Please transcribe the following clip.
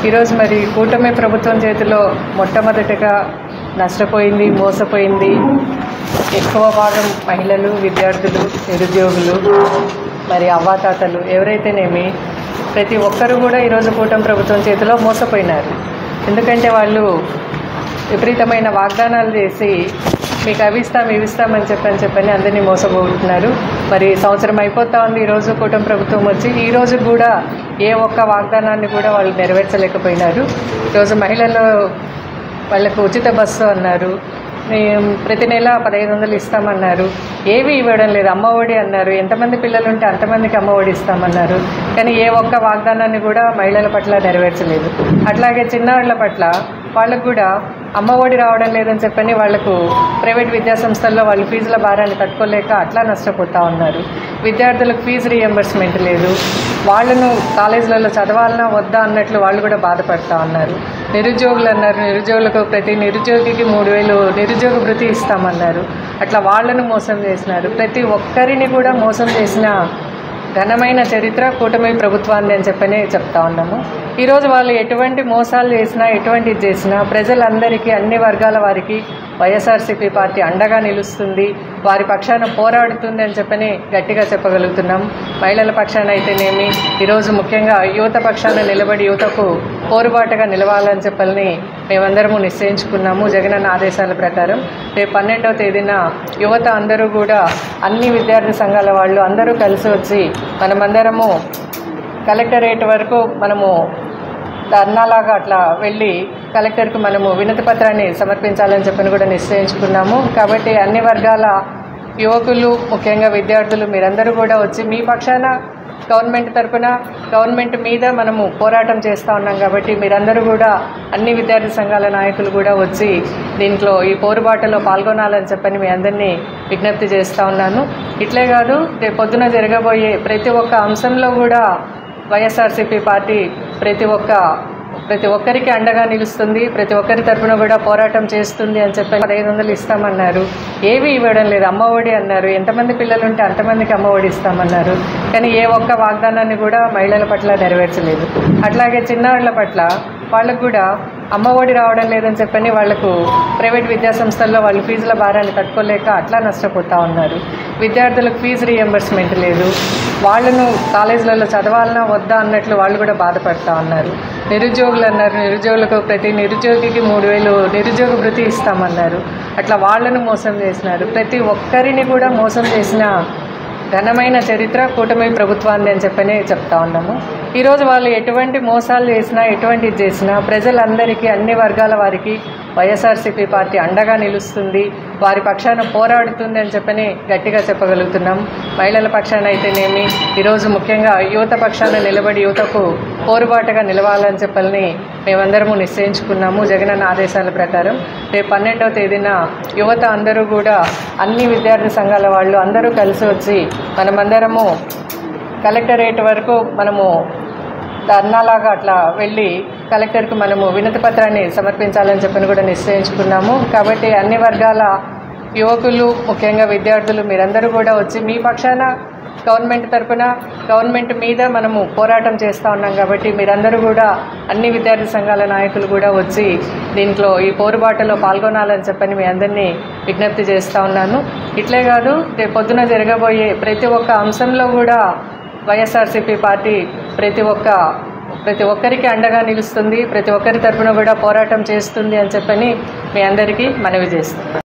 ఈరోజు మరి కూటమి ప్రభుత్వం చేతిలో మొట్టమొదటిగా నష్టపోయింది, మోసపోయింది ఎక్కువ భాగం మహిళలు, విద్యార్థులు, నిరుద్యోగులు, మరి అవ్వాతాతలు ఎవరైతేనేమి ప్రతి ఒక్కరు కూడా ఈరోజు కూటమి ప్రభుత్వం చేతిలో మోసపోయినారు. ఎందుకంటే వాళ్ళు విపరీతమైన వాగ్దానాలు చేసి మీకు అవి ఇస్తామని చెప్పని అందరినీ మోసపోతున్నారు. మరి సంవత్సరం అయిపోతా ఉంది ఈరోజు కూటమి ప్రభుత్వం వచ్చి, ఈ రోజు కూడా ఏ ఒక్క వాగ్దానాన్ని కూడా వాళ్ళు నెరవేర్చలేకపోయినారు. ఈరోజు మహిళలు వాళ్ళకు ఉచిత బస్సు అన్నారు, ప్రతి నెల 1500 ఇస్తామన్నారు, ఏవి ఇవ్వడం లేదు. అమ్మఒడి అన్నారు, ఎంతమంది పిల్లలు ఉంటే అంతమందికి అమ్మఒడి ఇస్తామన్నారు, కానీ ఏ ఒక్క వాగ్దానాన్ని కూడా మహిళల పట్ల నెరవేర్చలేదు. అట్లాగే చిన్నారుల పట్ల వాళ్ళకు కూడా అమ్మఒడి రావడం లేదని చెప్పని వాళ్లకు ప్రైవేట్ విద్యాసంస్థల్లో వాళ్ళు ఫీజుల భారాన్ని తట్టుకోలేక అట్లా నష్టపోతూ ఉన్నారు. విద్యార్థులకు ఫీజు రీఎంబర్స్మెంట్ లేదు, వాళ్ళను కాలేజీలలో చదవాలన్నా వద్దా అన్నట్లు వాళ్ళు కూడా బాధపడుతూ ఉన్నారు. నిరుద్యోగులు అన్నారు, నిరుద్యోగులకు ప్రతి నిరుద్యోగికి 3000 నిరుద్యోగ భృతి ఇస్తామన్నారు, అట్లా వాళ్ళను మోసం చేసినారు. ప్రతి ఒక్కరిని కూడా మోసం చేసిన ఘనమైన చరిత్ర కూటమి ప్రభుత్వాన్ని అని చెప్పని చెప్తా ఉన్నాము. ఈరోజు వాళ్ళు ఎటువంటి మోసాలు చేసినా, ఎటువంటిది చేసినా ప్రజలందరికీ, అన్ని వర్గాల వారికి వైఎస్ఆర్సీపీ పార్టీ అండగా నిలుస్తుంది, వారి పక్షాన పోరాడుతుంది అని చెప్పని గట్టిగా చెప్పగలుగుతున్నాం. మహిళల పక్షాన అయితేనేమి, ఈరోజు ముఖ్యంగా యువత పక్షాన నిలబడి యువతకు పోరుబాటుగా నిలవాలని చెప్పని మేమందరము నిశ్చయించుకున్నాము. జగనన్న ఆదేశాల ప్రకారం రేపు 12వ తేదీన యువత అందరూ కూడా, అన్ని విద్యార్థి సంఘాల వాళ్ళు అందరూ కలిసి వచ్చి మనమందరము కలెక్టరేట్ వరకు మనము ధర్నాలాగా అట్లా వెళ్ళి కలెక్టర్కు మనము వినతి పత్రాన్ని సమర్పించాలని చెప్పని కూడా నిశ్చయించుకున్నాము. కాబట్టి అన్ని వర్గాల యువకులు, ముఖ్యంగా విద్యార్థులు మీరందరూ కూడా వచ్చి మీ పక్షాన గవర్నమెంట్ తరఫున, గవర్నమెంట్ మీద మనము పోరాటం చేస్తూ ఉన్నాం. కాబట్టి మీరందరూ కూడా, అన్ని విద్యార్థి సంఘాల నాయకులు కూడా వచ్చి దీంట్లో ఈ పోరుబాటులో పాల్గొనాలని చెప్పని మీ అందరినీ విజ్ఞప్తి చేస్తూ ఉన్నాను. ఇట్లే కాదు, రేపు పొద్దున జరగబోయే ప్రతి ఒక్క అంశంలో కూడా వైఎస్ఆర్సీపీ పార్టీ ప్రతి ఒక్కరికి అండగా నిలుస్తుంది, ప్రతి ఒక్కరి తరఫున కూడా పోరాటం చేస్తుంది అని చెప్పి 1500 ఇస్తామన్నారు, ఏవి ఇవ్వడం లేదు. అమ్మఒడి అన్నారు, ఎంతమంది పిల్లలు ఉంటే అంతమందికి అమ్మఒడి ఇస్తామన్నారు, కానీ ఏ ఒక్క వాగ్దానాన్ని కూడా మహిళల పట్ల నెరవేర్చలేదు. అట్లాగే చిన్నారుల పట్ల వాళ్ళకు కూడా అమ్మఒడి రావడం లేదని చెప్పని వాళ్లకు ప్రైవేట్ విద్యాసంస్థల్లో వాళ్ళు ఫీజుల భారాన్ని తట్టుకోలేక అట్లా నష్టపోతూ ఉన్నారు. విద్యార్థులకు ఫీజు రీఎంబర్స్మెంట్ లేదు, వాళ్ళను కాలేజీలలో చదవాలన్నా వద్దా అన్నట్లు వాళ్ళు కూడా బాధపడుతూ ఉన్నారు. నిరుద్యోగులు అన్నారు, నిరుద్యోగులకు ప్రతి నిరుద్యోగికి 3000 నిరుద్యోగ భృతి ఇస్తామన్నారు, అట్లా వాళ్ళను మోసం చేసినారు. ప్రతి ఒక్కరిని కూడా మోసం చేసిన ఘనమైన చరిత్ర కూటమి ప్రభుత్వాన్ని అని చెప్పని చెప్తా ఉన్నాము. ఈరోజు వాళ్ళు ఎటువంటి మోసాలు చేసినా, ఎటువంటిది చేసినా ప్రజలందరికీ, అన్ని వర్గాల వారికి వైఎస్ఆర్సీపీ పార్టీ అండగా నిలుస్తుంది, వారి పక్షాన పోరాడుతుంది అని చెప్పని గట్టిగా చెప్పగలుగుతున్నాం. మహిళల పక్షాన అయితేనేమి, ఈరోజు ముఖ్యంగా యువత పక్షాన నిలబడి యువతకు పోరుబాటుగా నిలవాలని చెప్పని మేమందరము నిశ్చయించుకున్నాము. జగనన్న ఆదేశాల ప్రకారం రేపు 12వ తేదీన యువత అందరూ కూడా, అన్ని విద్యార్థి సంఘాల వాళ్ళు అందరూ కలిసి వచ్చి మనమందరము కలెక్టరేట్ వరకు మనము ధర్నాలాగా అట్లా వెళ్ళి కలెక్టర్కు మనము వినతి పత్రాన్ని సమర్పించాలని చెప్పని కూడా నిశ్చయించుకున్నాము. కాబట్టి అన్ని వర్గాల యువకులు, ముఖ్యంగా విద్యార్థులు మీరందరూ కూడా వచ్చి మీ పక్షాన గవర్నమెంట్ తరఫున, గవర్నమెంట్ మీద మనము పోరాటం చేస్తూ ఉన్నాం. కాబట్టి మీరందరూ కూడా, అన్ని విద్యార్థి సంఘాల నాయకులు కూడా వచ్చి దీంట్లో ఈ పోరుబాటులో పాల్గొనాలని చెప్పని మీ అందరినీ విజ్ఞప్తి చేస్తూ ఉన్నాను. ఇట్లే కాదు, రేపు పొద్దున జరగబోయే ప్రతి ఒక్క అంశంలో కూడా వైఎస్ఆర్సీపీ పార్టీ ప్రతి ఒక్కరికి అండగా నిలుస్తుంది, ప్రతి ఒక్కరి తరఫున కూడా పోరాటం చేస్తుంది అని చెప్పని మీ అందరికీ మనవి చేస్తాను.